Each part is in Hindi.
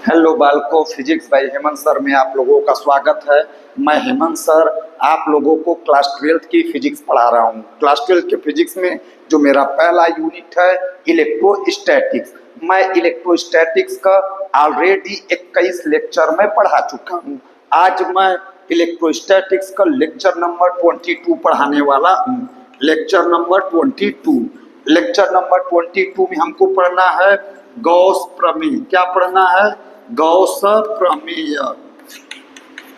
हेलो बालको, फिजिक्स बाय हेमंत सर में आप लोगों का स्वागत है। मैं हेमंत सर आप लोगों को क्लास 12th की फिजिक्स पढ़ा रहा हूँ। क्लास 12th के फिजिक्स में जो मेरा पहला यूनिट है इलेक्ट्रोस्टैटिक्स। मैं इलेक्ट्रोस्टैटिक्स का ऑलरेडी 21 लेक्चर में पढ़ा चुका हूँ। आज मैं इलेक्ट्रोस्टैटिक्स का लेक्चर नंबर 22 पढ़ाने वाला हूँ। Lecture number 22। लेक्चर नंबर 22 में हमको पढ़ना है गॉस प्रमेय। क्या पढ़ना है? गॉस प्रमेय।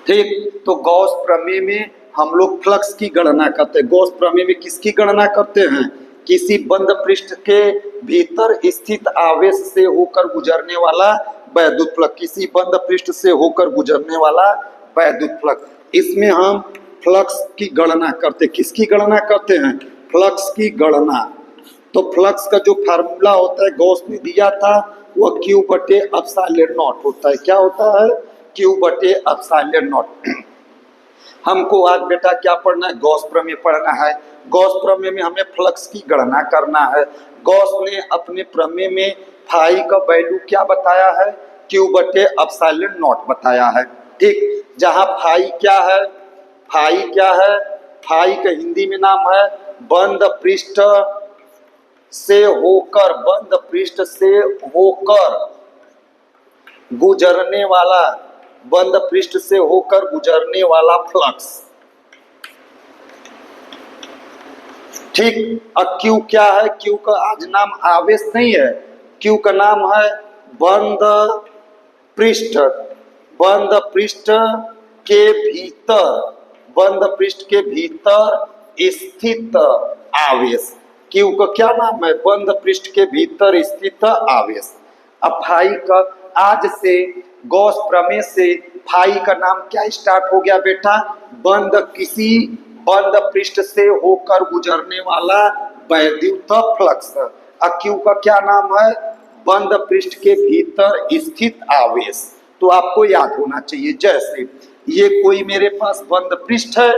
ठीक, तो गॉस प्रमेय में हम लोग फ्लक्स की गणना करते हैं। गॉस प्रमेय में किसकी गणना करते हैं? किसी बंद पृष्ठ के भीतर स्थित आवेश से होकर गुजरने वाला वैद्युत फ्लक्स। किसी बंद पृष्ठ से होकर गुजरने वाला वैद्युत फ्लक्स। इसमें हम फ्लक्स की गणना करते। किसकी गणना करते हैं? फ्लक्स की गणना। तो फ्लक्स का जो फार्मूला होता है गॉस ने दिया था वह Q बटे एप्सिलॉन नॉट होता है। क्या होता है? Q बटे एप्सिलॉन नॉट। हमको आज बेटा क्या पढ़ना है? गॉस प्रमेय पढ़ना है। गॉस प्रमेय में हमें फ्लक्स की गणना करना है। गॉस ने अपने प्रमेय में फाई का वैल्यू क्या बताया है? Q बटे एप्सिलॉन नॉट बताया है। ठीक, जहां फाई क्या है? फाई क्या है? फाई का हिंदी में नाम है बंद पृष्ठ से होकर, बंद पृष्ठ से होकर गुजरने वाला, बंद पृष्ठ से होकर गुजरने वाला फ्लक्स। ठीक, अब Q क्या है? Q का आज नाम आवेश नहीं है, Q का नाम है बंद पृष्ठ। बंद पृष्ठ के भीतर, बंद पृष्ठ के भीतर स्थित आवेश। Q का क्या नाम है? बंद पृष्ठ के भीतर स्थित आवेश। अब फाई का आज से गॉस प्रमेय से फाई का नाम क्या स्टार्ट हो गया बेटा? बंद, किसी बंद पृष्ठ से होकर गुजरने वाला वैद्युत फ्लक्स। अब Q का क्या नाम है? बंद पृष्ठ के भीतर स्थित आवेश। तो आपको याद होना चाहिए, जैसे ये कोई मेरे पास बंद पृष्ठ है,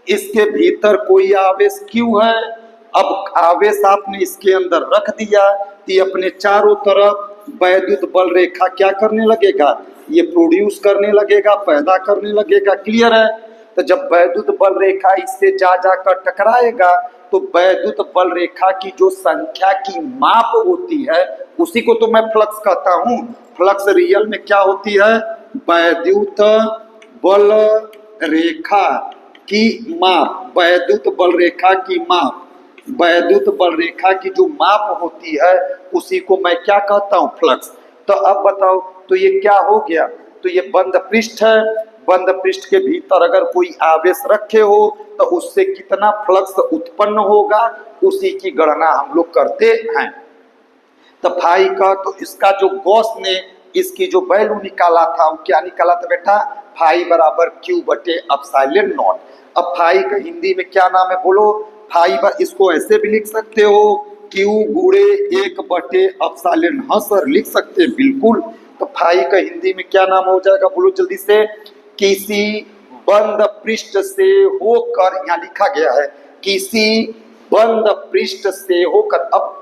इसके भीतर कोई आवेश Q है। अब आवेश आपने इसके अंदर रख दिया तो ये अपने चारों तरफ वैद्युत बल रेखा क्या करने लगेगा? ये प्रोड्यूस करने लगेगा, पैदा करने लगेगा। क्लियर है? तो जब वैद्युत बल रेखा इससे जा जाकर टकराएगा तो वैद्युत बल रेखा की जो संख्या की माप होती है उसी को तो मैं फ्लक्स कहता हूँ। फ्लक्स रियल में क्या होती है? वैद्युत बल रेखा की माप। वैद्युत बल रेखा की माप, वैद्युत बल रेखा की जो माप होती है उसी को मैं क्या कहता हूँ? फ्लक्स। तो अब बताओ, तो ये क्या हो गया? तो ये बंद पृष्ठ है, बंद पृष्ठ के भीतर अगर कोई आवेश रखे हो तो उससे कितना फ्लक्स उत्पन्न होगा उसी की गणना हम लोग करते हैं। तो फाई का, तो इसका जो गॉस ने इसकी जो वैल्यू निकाला था वो क्या निकाला था बेटा? फाई बराबर Q बटे एप्सिलॉन नॉट। अब फाई का हिंदी में क्या नाम है बोलो? फाई इसको ऐसे भी लिख सकते हो Q गुणे 1 बटे एप्सिलॉन। हाँ सर लिख सकते हैं, बिल्कुल। तो फाई का हिंदी में क्या नाम हो जाएगा बोलो जल्दी से? किसी बंद पृष्ठ से होकर, यहाँ लिखा गया है किसी बंद पृष्ठ से होकर। अब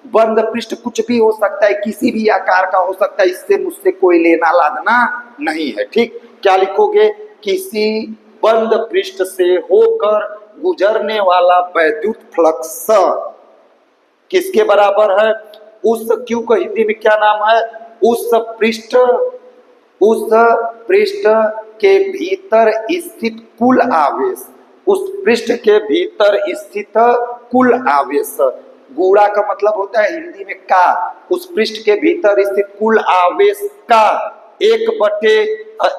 बंद पृष्ठ कुछ भी हो सकता है, किसी भी आकार का हो सकता है, इससे मुझसे कोई लेना लादना नहीं है। ठीक, क्या लिखोगे? किसी बंद पृष्ठ से होकर गुजरने वाला वैद्युत फ्लक्स किसके बराबर है? उस Q का हिंदी में क्या नाम है? उस पृष्ठ, उस पृष्ठ के भीतर स्थित कुल आवेश। उस पृष्ठ के भीतर स्थित कुल आवेश। गुणा का मतलब होता है हिंदी में का। उस पृष्ठ के भीतर स्थित कुल आवेश का 1 बटे,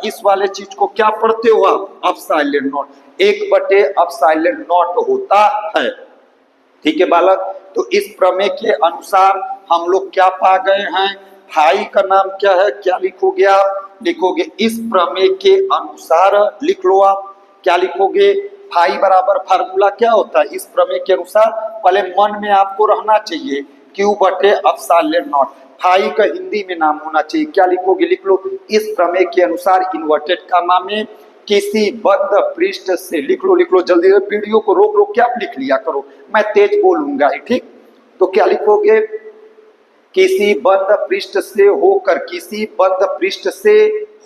इस वाले चीज को क्या पढ़ते हो आप? Epsilon not. 1 बटे एप्सिलॉन नॉट होता है। ठीक है बालक, तो इस प्रमेय के अनुसार हम लोग क्या पा गए हैं? फाई का नाम क्या है? क्या लिखोगे आप? लिखोगे इस प्रमेय के अनुसार, लिख लो आप। क्या लिखोगे? फाई बराबर फार्मूला क्या होता है इस प्रमेय के अनुसार? पहले मन में आपको रहना चाहिए Q बटे एप्सिलॉन नॉट। फाई का हिंदी में नाम होना चाहिए। क्या लिखोगे? लिख लो इस प्रमेय के अनुसार इन्वर्टेड कामा में किसी बंद पृष्ठ से, लिख लो लिख लो जल्दी, वीडियो को रोक रोक के आप लिख लिया करो, मैं तेज बोलूंगा। ठीक, तो क्या लिखोगे? किसी बंद पृष्ठ से होकर, किसी बंद पृष्ठ से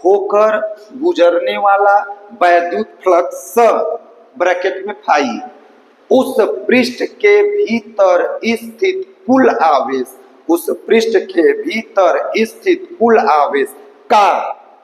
होकर गुजरने वाला वैद्युत फ्लक्स ब्रैकेट में फाई उस पृष्ठ के भीतर स्थित कुल आवेश, उस पृष्ठ के भीतर स्थित कुल आवेश का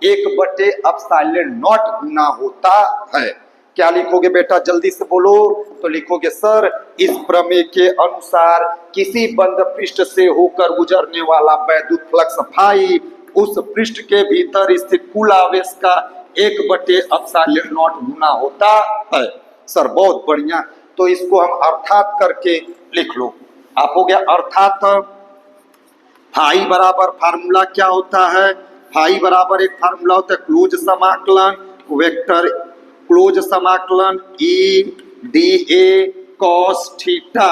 1/ε0 गुना होता है। क्या लिखोगे बेटा, जल्दी से बोलो। तो लिखोगे सर, इस प्रमेय के अनुसार किसी बंद पृष्ठ से होकर गुजरने वाला वैद्युत फ्लक्स फाई उस पृष्ठ के भीतर स्थित कुल आवेश का 1/ε0 गुना होता है। सर बहुत बढ़िया। तो इसको हम अर्थात करके लिख लो। आप हो गया अर्थात। फाई बराबर फार्मूला क्या होता है? फाई बराबर एक फार्मूला होता है क्लोज समाकलन वेक्टर, क्लोज समाकलन E D A cos theta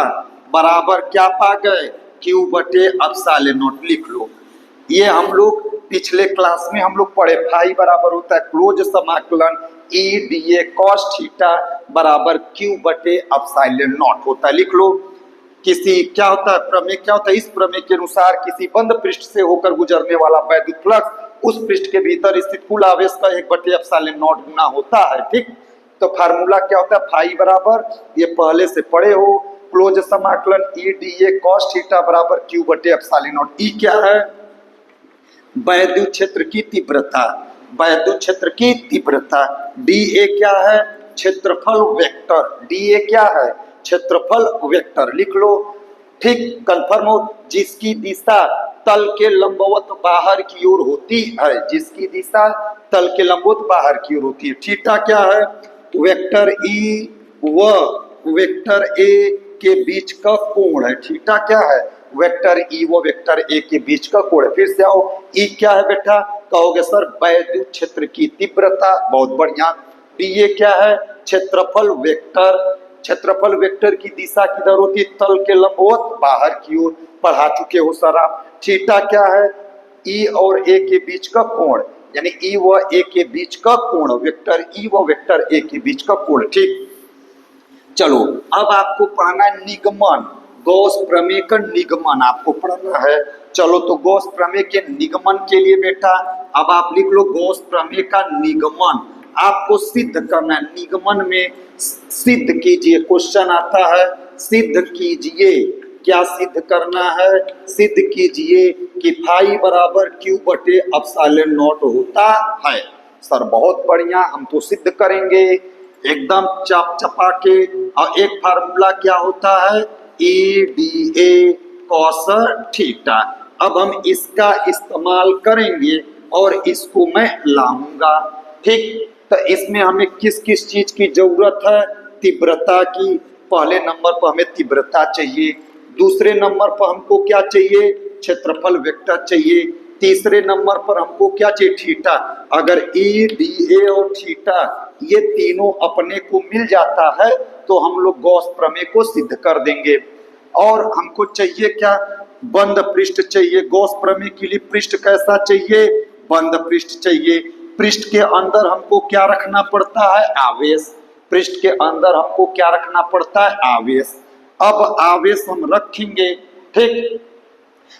बराबर क्या पा गए, Q/ε0। लिख लो। ये हम लोग पिछले क्लास में हम लोग पढ़े। फाई बराबर होता है क्लोज समाकलन E D A cos theta बराबर Q/ε0 होता है। लिख लो। किसी क्या होता है प्रमेय, क्या होता है, इस प्रमेय के अनुसार किसी बंद पृष्ठ से होकर गुजरने वाला वैद्युत फ्लक्स उस पृष्ठ के भीतर स्थित कुल आवेश का 1/ε0 गुना होता है। ठीक। तो फार्मूला क्या होता है, फाई बराबर, ये पहले से पढ़े हो, क्लोज समाकलन E D A cos theta बराबर Q/ε0। ई क्या है, वैद्युत क्षेत्र की तीव्रता, वैद्युत क्षेत्र की तीव्रता। डी ए क्या है, क्षेत्रफल वेक्टर, डी ए क्या है, क्षेत्रफल वेक्टर। लिख लो। ठीक, कंफर्म हो। जिसकी दिशा तल के लंबवत बाहर की ओर होती है, जिसकी दिशा तल के लंबवत बाहर की ओर होती है। थीटा क्या है, वेक्टर ई व वेक्टर ए के बीच का कोण है। थीटा क्या है, वेक्टर ई व वेक्टर ए के बीच का कोण है। फिर से आओ, ई क्या है बेटा, कहोगे सर वैद्युत क्षेत्र की तीव्रता। बहुत बढ़िया। डी ए क्या है, क्षेत्रफल वेक्टर, क्षेत्रफल वेक्टर की दिशा किधर होती है, तल के लंबवत बाहर की ओर। पढ़ा चुके हो सर आप। थीटा क्या है, ई और ए के बीच का कोण, यानी ई व ए के बीच का कोण, वेक्टर ई व वेक्टर ए के बीच का कोण। ठीक। चलो अब आपको पढ़ना है निगमन, गॉस प्रमेय का निगमन आपको पढ़ना है। चलो तो गॉस प्रमेय के निगमन के लिए बेटा अब आप लिख लो, गॉस प्रमेय का निगमन आपको सिद्ध करना है। निगमन में सिद्ध कीजिए, क्वेश्चन आता है सिद्ध कीजिए। क्या सिद्ध करना है, सिद्ध कीजिए कि फाई बराबर Q/ε0 होता है। सर बहुत बढ़िया, हम तो सिद्ध करेंगे एकदम चपा के। और एक फार्मूला क्या होता है, E D A cos theta. अब हम इसका इस्तेमाल करेंगे और इसको मैं लाऊंगा। ठीक। तो इसमें हमें किस किस चीज की जरूरत है, तीव्रता की। पहले नंबर पर हमें तीव्रता चाहिए, दूसरे नंबर पर हमको क्या चाहिए, क्षेत्रफल वेक्टर चाहिए, तीसरे नंबर पर हमको क्या चाहिए, थीटा। अगर ई डी ए और थीटा ये तीनों अपने को मिल जाता है तो हम लोग गॉस प्रमेय को सिद्ध कर देंगे। और हमको चाहिए क्या, बंद पृष्ठ चाहिए। गॉस प्रमेय के लिए पृष्ठ कैसा चाहिए, बंद पृष्ठ चाहिए। पृष्ठ के अंदर हमको क्या रखना पड़ता है, आवेश। पृष्ठ के अंदर हमको क्या रखना पड़ता है, आवेश। अब आवेश हम रखेंगे। ठीक।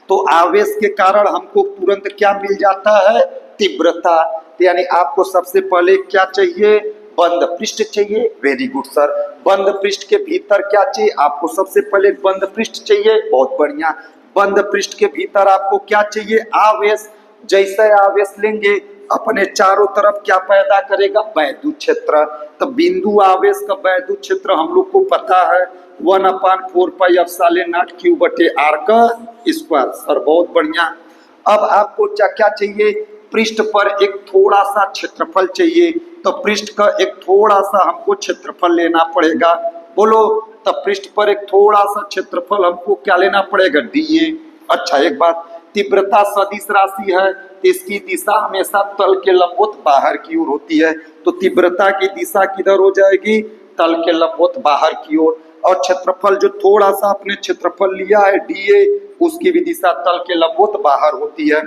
तो आवेश के कारण हमको तुरंत क्या मिल जाता है, तीव्रता। यानी आपको सबसे पहले क्या चाहिए, बंद पृष्ठ चाहिए। Very good sir. बंद पृष्ठ के भीतर क्या चाहिए, आपको सबसे पहले बंद पृष्ठ चाहिए। बहुत बढ़िया। बंद पृष्ठ के भीतर आपको क्या चाहिए, आवेश। जैसे आवेश लेंगे अपने चारों तरफ क्या पैदा करेगा, वैद्युत क्षेत्र। तो बिंदु आवेश का वैद्युत क्षेत्र हम लोग को पता है 1/4πε0 Q/r का स्क्वायर। सर बहुत बढ़िया। अब आपको क्या चाहिए, पृष्ठ पर एक थोड़ा सा क्षेत्रफल चाहिए। तो पृष्ठ का एक थोड़ा सा हमको क्षेत्रफल लेना पड़ेगा। बोलो, तब पृष्ठ पर एक थोड़ा सा क्षेत्रफल हमको क्या लेना पड़ेगा, dA। अच्छा एक बात, तीव्रता सदिश राशि है, इसकी दिशा हमेशा तल के लंबवत बाहर की ओर होती है। तो तीव्रता की दिशा किधर हो जाएगी, तल के लंबवत बाहर की ओर। और क्षेत्रफल जो थोड़ा सा अपने क्षेत्रफल लिया है dA, उसकी भी दिशा तल के लंबवत बाहर होती है,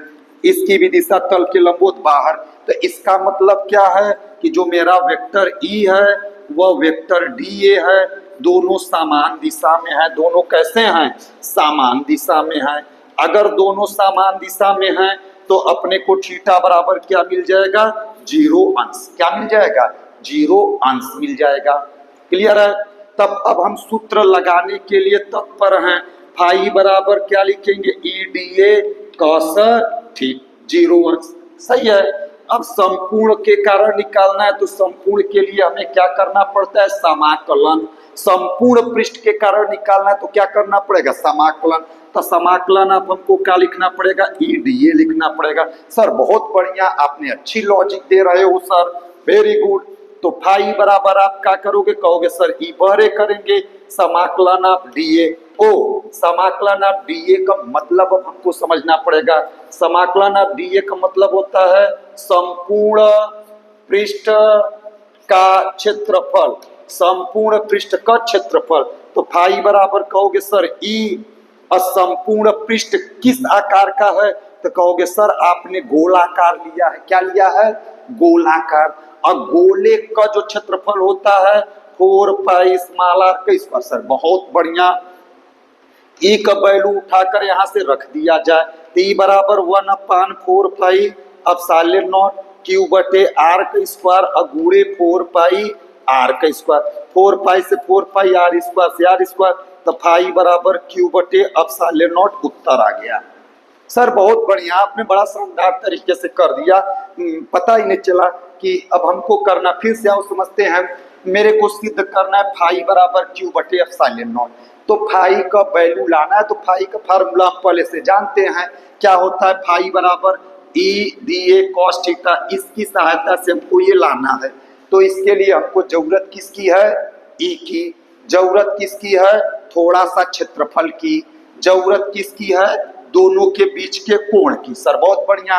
इसकी भी दिशा तल के लंबवत बाहर। तो इसका मतलब क्या है कि जो मेरा वेक्टर E है वह वेक्टर dA है, दोनों समान दिशा में है। दोनों कैसे हैं, समान दिशा में है। अगर दोनों समान दिशा में हैं तो अपने को थीटा बराबर क्या मिल जाएगा, 0 अंश। क्या मिल जाएगा, 0 अंश मिल जाएगा। क्लियर है। तब अब हम सूत्र लगाने के लिए तत्पर हैं। फाई बराबर क्या लिखेंगे, E D A cos theta, 0 अंश। सही है। अब संपूर्ण के कारण निकालना है तो संपूर्ण के लिए हमें क्या करना पड़ता है, समाकलन। संपूर्ण पृष्ठ के कारण निकालना है तो क्या करना पड़ेगा, समाकलन। तो समाकलन अब हमको क्या लिखना पड़ेगा, ई डी ए लिखना पड़ेगा। सर बहुत बढ़िया, आपने अच्छी लॉजिक दे रहे हो सर, वेरी गुड। तो फाई बराबर आप क्या करोगे, कहोगे सर ई बहरे करेंगे, समाकलन आप डीए। ओ समाकलन आप डीए का मतलब अब हमको समझना पड़ेगा। समाकलन आप डीए का मतलब होता है संपूर्ण पृष्ठ का क्षेत्रफल, संपूर्ण पृष्ठ का क्षेत्रफल। तो फाई बराबर कहोगे सर ई, असंपूर्ण पृष्ठ किस आकार का है, तो कहोगे सर आपने गोलाकार लिया है। क्या लिया है, गोलाकार। और गोले का जो क्षेत्रफल होता है 4 पाई स्मॉल आर का स्क्वायर। सर बहुत बढ़िया। ई का वैल्यू उठाकर यहां से रख दिया जाए, तो ई बराबर 1/4 पाई एप्सिलॉन नॉट क्यू बटे आर का स्क्वायर अगूड़े 4 पाई आर का स्क्वायर। 4 पाई से 4 पाई आर स्क्वायर से आर स्क्वायर, तो फाई बराबर क्यू बटे एप्सिलॉन नॉट उत्तर आ गया। सर बहुत बढ़िया, आपने बड़ा शानदार तरीके से कर दिया, पता ही नहीं चला कि अब हमको करना। फिर से आओ समझते हैं। मेरे को सिद्ध करना है फाई बराबर क्यू बटे एप्सिलॉन नॉट। तो फाई का वैल्यू लाना है, तो फाई का फार्मूला हम पहले से जानते हैं। क्या होता है, फाई बराबर E D A cos theta. इसकी सहायता से हमको ये लाना है। तो इसके लिए हमको जरूरत किसकी है, ई की। जरूरत किसकी है, थोड़ा सा क्षेत्रफल की। जरूरत किसकी है, दोनों के बीच के कोण की। सर बहुत बढ़िया।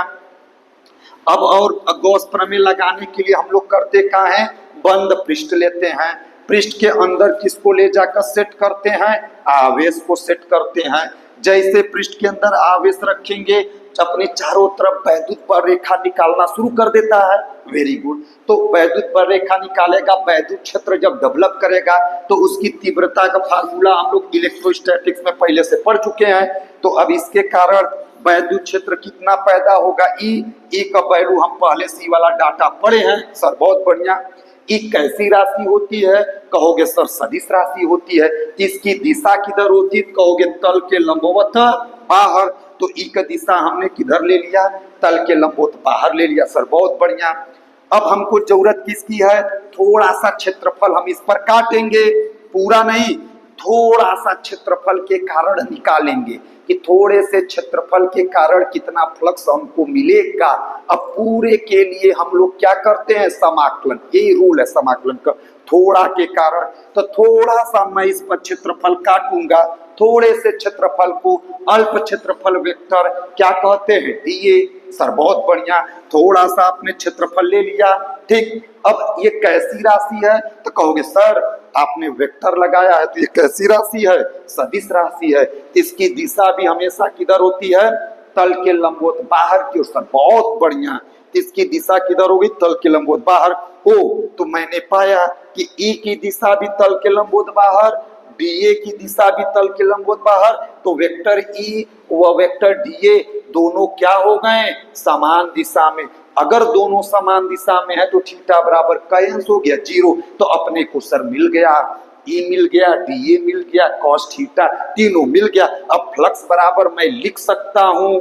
अब और गॉस प्रमेय लगाने के लिए हम लोग करते क्या है, बंद पृष्ठ लेते हैं। पृष्ठ के अंदर किसको ले जाकर सेट करते हैं, आवेश को सेट करते हैं। जैसे पृष्ठ के अंदर आवेश रखेंगे अपने चारों तरफ वैद्युत पर रेखा निकालना शुरू कर देता है। Very good. तो वैद्युत पर रेखा निकालेगा, वैद्युत क्षेत्र जब डेवलप करेगा तो उसकी तीव्रता का फार्मूला हम लोग इलेक्ट्रोस्टैटिक्स में पहले से पढ़ चुके हैं। तो अब इसके कारण वैद्युत क्षेत्र कितना पैदा होगा, ई का वैल्यू हम पहले से वाला डाटा पढ़े हैं। सर बहुत बढ़िया। ई कैसी राशि होती है, कहोगे सर सदिश राशि होती है। इसकी दिशा किधर होती है, कहोगे तल के लंबवत बाहर। तो ई का दिशा हमने किधर ले लिया, तल के लंबवत बाहर ले लिया। सर बहुत बढ़िया। अब हमको जरूरत किसकी है, थोड़ा सा क्षेत्रफल हम इस पर काटेंगे, पूरा नहीं, थोड़ा सा क्षेत्रफल के कारण निकालेंगे कि थोड़े से क्षेत्रफल के कारण कितना फ्लक्स हमको मिलेगा। अब पूरे के लिए हम लोग क्या करते हैं, समाकलन। यही रूल है समाकलन का, थोड़ा के कारण। तो थोड़ा सा मैं इस पर क्षेत्रफल काटूंगा, थोड़े से क्षेत्रफल को अल्प क्षेत्रफल वेक्टर क्या कहते हैं, डीए। सर बहुत बढ़िया। थोड़ा सा आपने क्षेत्रफल ले लिया, ठीक। अब ये कैसी राशि है, तो कहोगे सर आपने वेक्टर लगाया है तो ये कैसी राशि है, सदिश राशि है। इसकी दिशा भी हमेशा किधर होती है, तल के लंबवत बाहर की ओर। सर बहुत बढ़िया। इसकी दिशा किधर होगी, तल के लंबवत बाहर। ओ तो मैंने पाया कि ई की दिशा भी तल के लंबवत बाहर, डीए की दिशा भी तल के लंबवत बाहर। तो वेक्टर ई व वेक्टर डीए दोनों क्या हो गए, समान दिशा में। अगर दोनों समान दिशा में है तो थीटा बराबर कैंस हो गया, 0। तो अपने को सर मिल गया, ई मिल गया, डीए मिल गया, कॉस थीटा तीनों मिल गया। अब फ्लक्स बराबर मैं लिख सकता हूं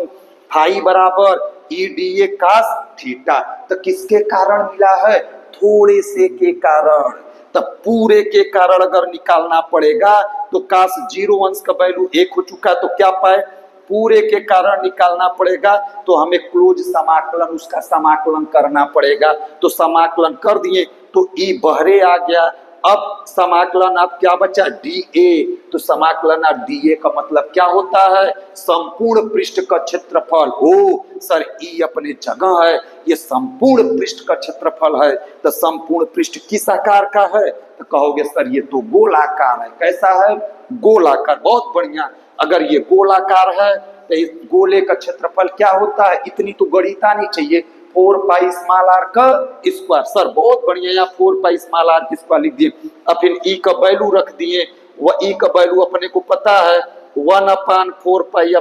फाई बराबर ई डीए कॉस थीटा। तो किसके कारण मिला है, थोड़े से के कारण। तब पूरे के कारण अगर निकालना पड़ेगा तो काश 0 अंश का वैल्यू 1 हो चुका, तो क्या पाए, पूरे के कारण निकालना पड़ेगा तो हमें क्लोज समाकलन, उसका समाकलन करना पड़ेगा। तो समाकलन कर दिए तो ई बहरे आ गया। अब समाकलन आप क्या बचा, डी ए। तो समाकलन आप डी ए का मतलब क्या होता है, संपूर्ण पृष्ठ का क्षेत्रफल। हो सर ई अपने जगह है, ये संपूर्ण पृष्ठ का क्षेत्रफल है। तो संपूर्ण पृष्ठ किस आकार का है, तो कहोगे सर ये तो गोलाकार है। कैसा है, गोलाकार। बहुत बढ़िया। अगर ये गोलाकार है तो इस गोले का क्षेत्रफल क्या होता है, इतनी तो गणित आनी चाहिए, 4 पाई स्मॉल आर का स्क्वायर। सर बहुत बढ़िया, यहाँ 4 पाई स्मॉल आर का स्क्वायर लिख दिए। अब फिर ई का वैल्यू रख दिए, वह ई का वैल्यू अपने को पता है 1/4 पाई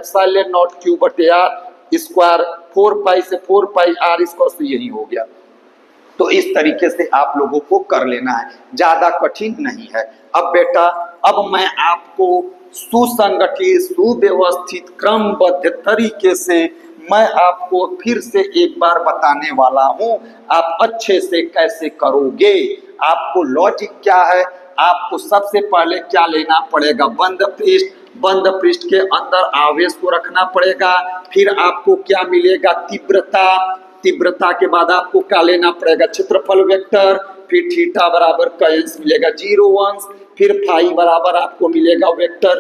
Q बटे आर स्क्वायर, 4 पाई से 4 पाई आर स्क्वायर से यही हो गया। तो इस तरीके से आप लोगों को कर लेना है, ज्यादा कठिन नहीं है। अब बेटा, अब मैं आपको सुसंगठित सुव्यवस्थित क्रमबद्ध तरीके से मैं आपको फिर से एक बार बताने वाला हूं, आप अच्छे से कैसे करोगे। आपको लॉजिक क्या है, आपको सबसे पहले क्या लेना पड़ेगा, बंद पृष्ठ, बंद पृष्ठ के अंदर आवेश को रखना पड़ेगा। फिर आपको क्या मिलेगा, तीव्रता, तीव्रता के बाद आपको क्या लेना पड़ेगा, क्षेत्रफल वेक्टर, फिर थीटा बराबर का अंश मिलेगा 0 अंश, फिर फाई बराबर आपको मिलेगा वेक्टर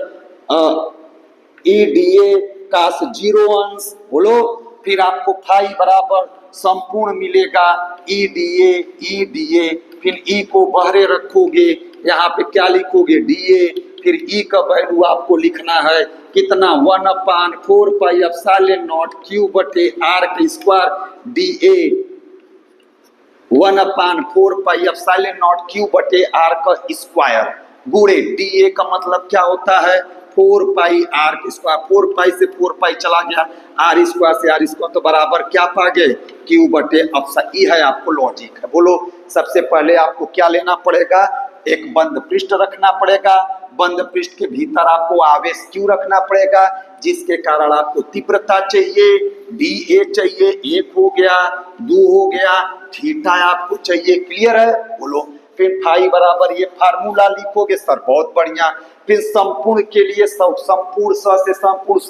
EDA का 0 अंश, बोलो। फिर आपको फाई बराबर संपूर्ण मिलेगा EDA, फिर E को बाहरे रखोगे, यहाँ पे क्या लिखोगे DA, फिर E का वैल्यू आपको लिखना है कितना, 1/4 पाई एप्सिलॉन नॉट Q बटे R के square DA, 1/4 pi epsilon not Q बटे R का स्क्वायर गुणे DA का मतलब क्या होता है, 4 पाई R के स्क्वायर, 4 पाई से 4 पाई चला गया, R स्क्वायर से R स्क्वायर तो बराबर क्या पा गए, Q बटे एप्सिलॉन। ये है आपको लॉजिक है, बोलो। सबसे पहले आपको क्या लेना पड़ेगा, एक बंद पृष्ठ रखना पड़ेगा, बंद पृष्ठ के भीतर आपको आवेश Q रखना पड़ेगा, जिसके कारण आपको तीव्रता चाहिए, DA चाहिए, 1 हो गया, 2 हो गया, थीटा आपको चाहिए, क्लियर है, बोलो। फिर फाई बराबर ये फार्मूला लिखोगे सर, बहुत बढ़िया। फिर संपूर्ण के लिए संपूर्ण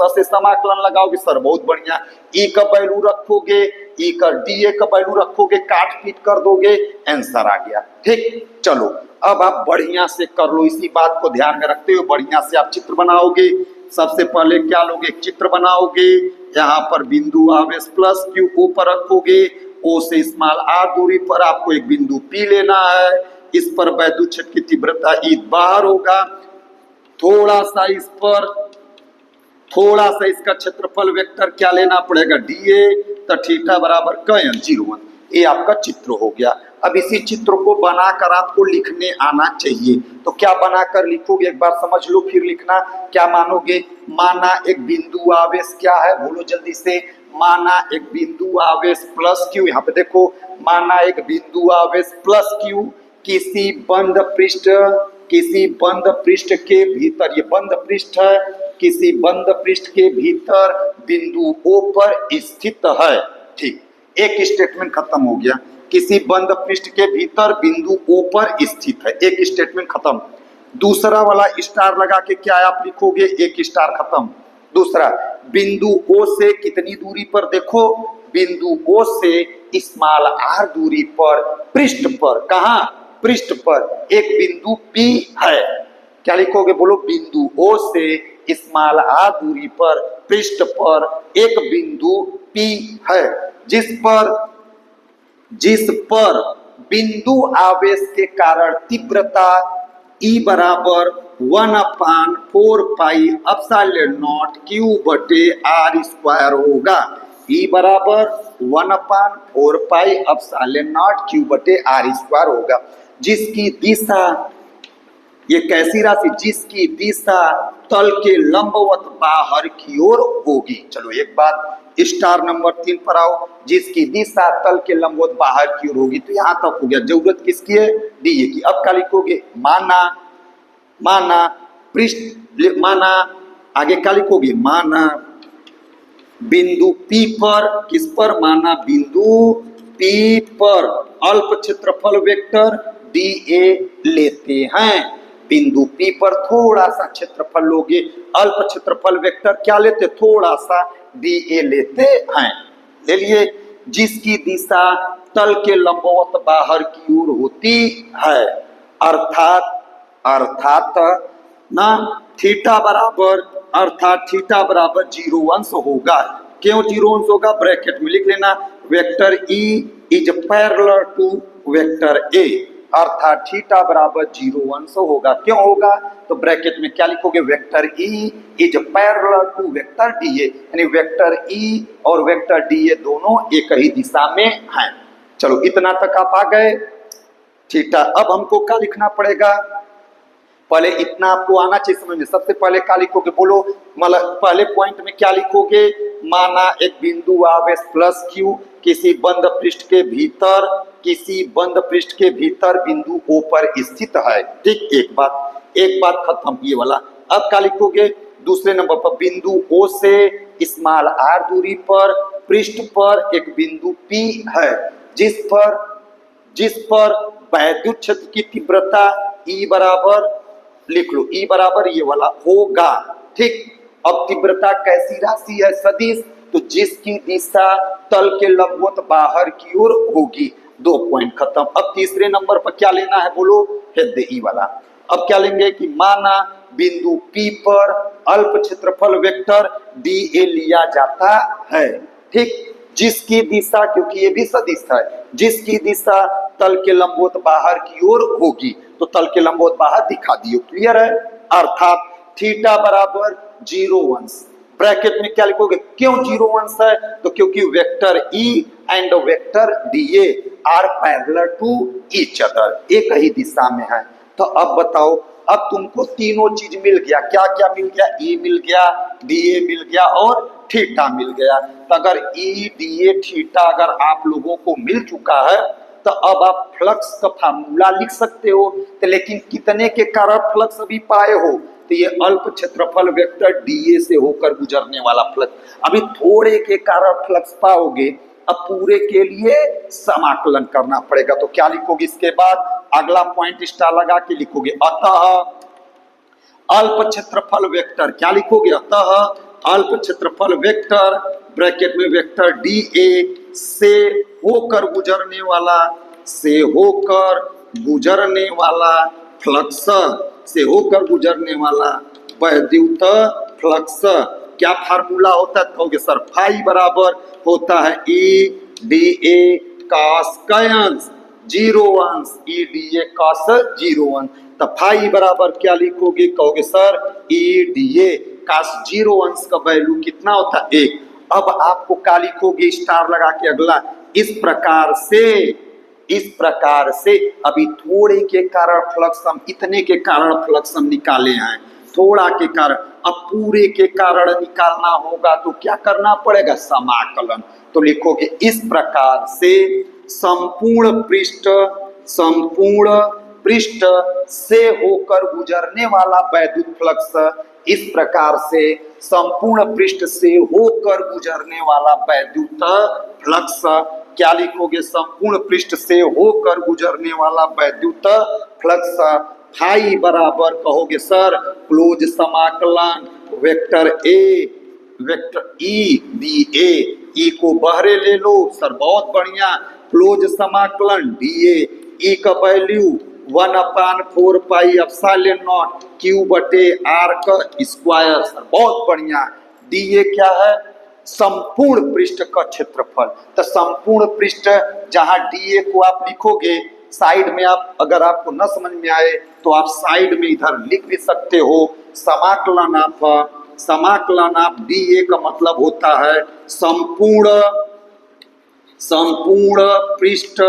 से समाकलन लगाओगे सर, बहुत बढ़िया। E का वैल्यू रखोगे, E का DA का वैल्यू रखोगे, काट पीट कर दोगे, आंसर आ गया। ठीक, चलो अब आप बढ़िया से कर लो, इसी बात को ध्यान में रखते हुए बढ़िया से आप चित्र बनाओगे। सबसे पहले क्या लोगे, चित्र बनाओगे, यहाँ पर बिंदु आवेश प्लस Q ऊपर रखोगे, O से स्मॉल r दूरी पर आपको एक बिंदु P लेना है, इस पर वैद्युत क्षेत्र की तीव्रता E बाहर होगा, थोड़ा सा इसका क्षेत्रफल वेक्टर क्या लेना पड़ेगा, DA, तो थीटा बराबर कयन 0 ये आपका चित्र हो गया। अब इसी चित्र को बनाकर आपको लिखने आना चाहिए, तो क्या बनाकर लिखोगे एक बार समझ लो, फिर लिखना। क्या मानोगे, माना एक बिंदु आवेश क्या है, बोलो जल्दी से, माना एक बिंदु आवेश प्लस Q, यहाँ पे देखो, माना एक बिंदु आवेश प्लस Q किसी बंद पृष्ठ के भीतर, ये बंद पृष्ठ है, किसी बंद पृष्ठ के भीतर बिंदु O पर स्थित है। ठीक, एक स्टेटमेंट खत्म हो गया, किसी बंद पृष्ठ के भीतर बिंदु O पर स्थित है, एक स्टेटमेंट खत्म। दूसरा वाला स्टार लगा के क्या आप लिखोगे, एक स्टार खत्म। दूसरा, बिंदु O से कितनी दूरी पर, देखो बिंदु O से स्मॉल r दूरी पर, पृष्ठ पर, कहां, पृष्ठ पर एक बिंदु P है। क्या लिखोगे, बोलो, बिंदु O से स्मॉल r दूरी पर, पृष्ठ पर एक बिंदु P है, जिस पर बिंदु आवेश के कारण तीव्रता E बराबर 1/4 पाई एप्सिलॉन नॉट Q बटे R स्क्वायर होगा। E बराबर 1/4 पाई एप्सिलॉन नॉट Q बटे R स्क्वायर होगा, जिसकी दिशा, ये कैसी राशि, जिसकी दिशा तल के लंबवत बाहर की ओर होगी। चलो एक बात, स्टार नंबर 3 पर आओ, जिसकी दिशा तल के लंबवत बाहर की ओर होगी, तो यहां तक हो गया। जरूरत किसकी है, DA की। अब क्या लिखोगे, माना पृष्ठ, माना आगे क्या लिखोगे, माना बिंदु P पर, किस पर, माना बिंदु P पर अल्प क्षेत्रफल वेक्टर DA लेते हैं। बिंदु P पर थोड़ा सा क्षेत्रफल लोगे, अल्प क्षेत्रफल वेक्टर क्या लेते, थोड़ा सा DA लेते हैं, ले लिए, जिसकी दिशा तल के लंबवत बाहर की ओर होती है, अर्थात ना थीटा बराबर 0 अंश होगा। क्यों 0 अंश होगा, ब्रैकेट में लिख लेना, vector E is parallel to vector A, अर्थात थीटा बराबर 0 अंश होगा। क्यों होगा, तो ब्रैकेट में क्या लिखोगे, vector E is parallel to vector DA, यानी वेक्टर E और वेक्टर DA दोनों एक ही दिशा में हैं। चलो इतना तक आप आ गए। थीटा, अब हमको क्या लिखना पड़ेगा, पहले इतना आपको आना चाहिए समझ में। सबसे पहले क्या लिखोगे बोलो, मतलब पहले पॉइंट में क्या लिखोगे, माना एक बिंदु आवेश प्लस क्यू किसी बंद पृष्ठ के भीतर, किसी बंद पृष्ठ के भीतर बिंदु ओ पर स्थित है। ठीक, एक बात खत्म ये वाला। अब क्या लिखोगे दूसरे नंबर पर, बिंदु ओ से स्मॉल आर दूरी पर पृष्ठ पर एक बिंदु पी है जिस पर वैद्युत क्षेत्र की तीव्रता ई बराबर, लिख लो ई बराबर ये वाला होगा। ठीक, अब तीव्रता कैसी राशि है, सदिश, तो जिसकी दिशा तल के लंबवत बाहर की ओर होगी। 2 पॉइंट खत्म। अब तीसरे नंबर पर क्या लेना है बोलो, हेड ई वाला। अब क्या लेंगे कि माना बिंदु P पर अल्प क्षेत्रफल वेक्टर dA लिया जाता है। ठीक, जिसकी दिशा, क्योंकि ये भी सदिश है, जिसकी दिशा तल के लंबवत बाहर की ओर होगी, तो तल के लंबवत बाहर दिखा दियो। क्लियर है, अर्थात थीटा बराबर 0 अंश। ब्रैकेट में क्या लिखोगे, क्यों 0 अंश है, तो क्योंकि vector E and vector dA are parallel to each other, एक ही दिशा में है। तो अब बताओ, अब तुमको तीनों चीज मिल गया, क्या क्या मिल गया, E मिल गया, dA मिल गया और थीटा मिल गया। तो अगर E dA थीटा अगर आप लोगों को मिल चुका है तो अब आप फ्लक्स का फार्मूला लिख सकते हो। तो लेकिन कितने के कारण फ्लक्स अभी पाए हो, तो ये अल्प क्षेत्रफल वेक्टर dA से होकर गुजरने वाला फ्लक्स। अभी थोड़े के कारण फ्लक्स पाओगे, अब पूरे के लिए समाकलन करना पड़ेगा। तो क्या लिखोगे इसके बाद, अगला पॉइंट स्टार लगा के लिखोगे, अतः अल्प क्षेत्रफल वेक्टर, क्या लिखोगे, अतः अल्प क्षेत्रफल वेक्टर ब्रैकेट में वेक्टर dA से होकर गुजरने वाला फ्लक्स, से होकर गुजरने वाला वैद्युत फ्लक्स क्या फार्मूला होता है, कहोगे सर फाई बराबर होता है E dA cos अंश 0 अंश, E dA cos 0 अंश। तो फाई बराबर क्या लिखोगे, कहोगे सर E dA cos 0 अंश का वैल्यू कितना होता है 1। अब आपको क्या लिखोगे, स्टार लगा के अगला, इस प्रकार से अभी थोड़े के कारण फ्लक्स हम, इतने के कारण फ्लक्स हम निकाले हैं, थोड़ा के कारण। अब पूरे के कारण निकालना होगा तो क्या करना पड़ेगा, समाकलन। तो लिखोगे इस प्रकार से संपूर्ण पृष्ठ से होकर गुजरने वाला वैद्युत फ्लक्स, इस प्रकार से संपूर्ण पृष्ठ से होकर गुजरने वाला वैद्युत फ्लक्स, क्या लिखोगे, संपूर्ण पृष्ठ से होकर गुजरने वाला वैद्युत फ्लक्स फाई बराबर, कहोगे सर क्लोज समाकलन वेक्टर E dA, E को बहरे ले लो सर, बहुत बढ़िया, क्लोज समाकलन dA, E का value 1/4 pi epsilon not Q बटे R का स्क्वायर, सर बहुत बढ़िया। dA क्या है, संपूर्ण पृष्ठ का क्षेत्रफल। तो संपूर्ण पृष्ठ, जहां dA को आप लिखोगे साइड में, आप अगर आपको न समझ में आए तो आप साइड में इधर लिख भी सकते हो, समाकलन आप dA का मतलब होता है संपूर्ण पृष्ठ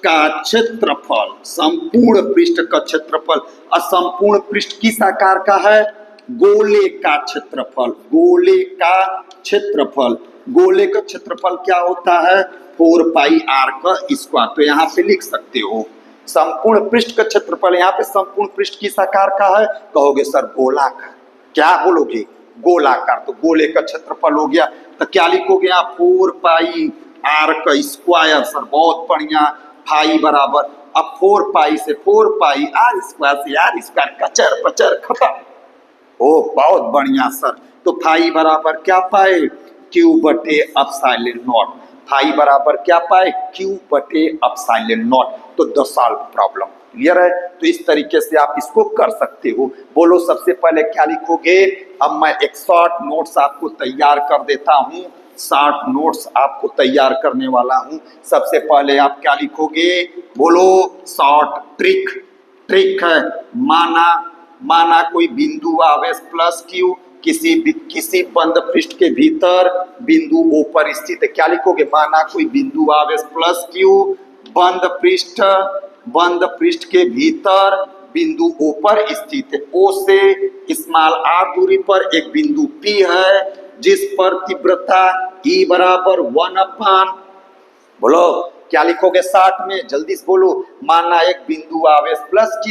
का क्षेत्रफल, संपूर्ण पृष्ठ का क्षेत्रफल। और संपूर्ण पृष्ठ किस आकार का है, गोले का क्षेत्रफल, गोले का क्षेत्रफल क्या होता है 4 पाई R का स्क्वायर। तो यहाँ पे लिख सकते हो संपूर्ण पृष्ठ का क्षेत्रफल। यहाँ पे संपूर्ण पृष्ठ किस आकार का है, कहोगे सर गोलाकार। क्या बोलोगे, गोलाकार। तो गोले का क्षेत्रफल हो गया, तो क्या लिखोगे यहाँ 4 पाई R का स्क्वायर, सर बहुत बढ़िया। फाई बराबर, अब 4 पाई से 4 पाई R स्क्वायर से R स्क्वायर, कचर पचर खत्म। ओ बहुत बढ़िया सर। तो फाई बराबर क्या पाए, Q बटे एप्सिलॉन नॉट। फाई बराबर क्या पाए, Q बटे एप्सिलॉन नॉट। तो द सॉल्व प्रॉब्लम। क्लियर है, तो इस तरीके से आप इसको कर सकते हो। बोलो सबसे पहले क्या लिखोगे, अब मैं एक शॉर्ट नोट्स आपको तैयार कर देता हूँ, शॉर्ट नोट्स आपको तैयार करने वाला हूँ। सबसे पहले आप क्या लिखोगे, बोलो शॉर्ट ट्रिक है, माना कोई बिंदु आवेश प्लस Q किसी बंद पृष्ठ के भीतर बिंदु O पर स्थित है। क्या लिखोगे, माना कोई बिंदु आवेश प्लस Q बंद पृष्ठ के भीतर बिंदु O पर स्थित है। O से स्मॉल r दूरी पर एक बिंदु P है जिस पर तीव्रता E बराबर 1/, बोलो क्या लिखोगे 60 में, जल्दी से बोलो। माना एक बिंदु आवेश प्लस Q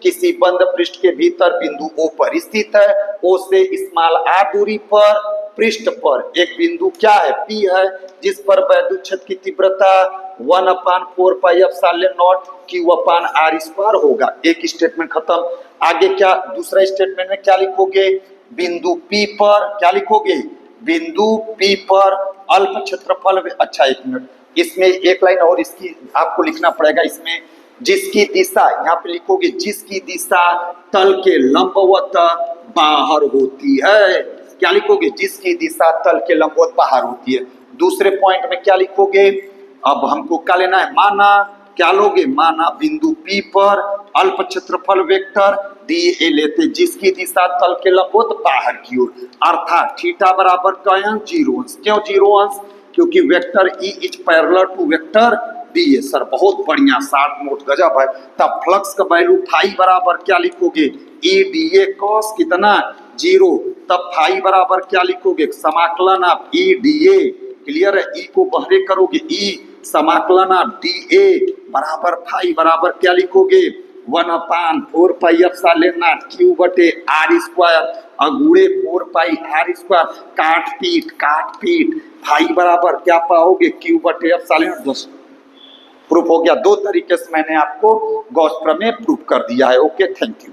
किसी बंद पृष्ठ के भीतर बिंदु O पर स्थित है। O से स्मॉल r दूरी पर पृष्ठ पर एक बिंदु क्या है, P है, जिस पर वैद्युत क्षेत्र की तीव्रता 1/4πε0 Q/r² होगा। एक स्टेटमेंट खत्म। आगे क्या दूसरा स्टेटमेंट में क्या लिखोगे, बिंदु P पर क्या लिखोगे, बिंदु P पर अल्प क्षेत्रफल। अच्छा एक मिनट, इसमें एक लाइन और इसकी आपको लिखना पड़ेगा। इसमें जिसकी दिशा यहाँ पे लिखोगे, जिसकी दिशा तल के लंबवत बाहर होती है। क्या लिखोगे, जिसकी दिशा तल के लंबवत बाहर होती है। दूसरे पॉइंट में क्या लिखोगे, अब हमको क्या लेना है, माना क्या लोगे, माना बिंदु P पर अल्प क्षेत्रफल वेक्टर DA लेते जिसकी दिशा तल के लंबवत बाहर की ओर, अर्थात थीटा बराबर क्या अंश, 0 अंश। क्यों 0 अंश, क्योंकि vector E is parallel to vector DA। Sir बहुत बढ़िया, 60 नोट गजब है। तब फ्लक्स का वैल्यू फाई बराबर क्या लिखोगे, EDA cos कितना 0। तब फाई बराबर क्या लिखोगे, समाकलन आप EDA, क्लियर है, E को बहरे करोगे, E समाकलन आप DA बराबर फाई बराबर क्या लिखोगे, 1/4πε0 Q/r² अगुड़े 4πr²। काट पीट फाई बराबर क्या पाओगे, Q/ε0। प्रूफ हो गया। दो तरीके से मैंने आपको गॉस प्रमेय प्रूफ कर दिया है। Okay, thank you.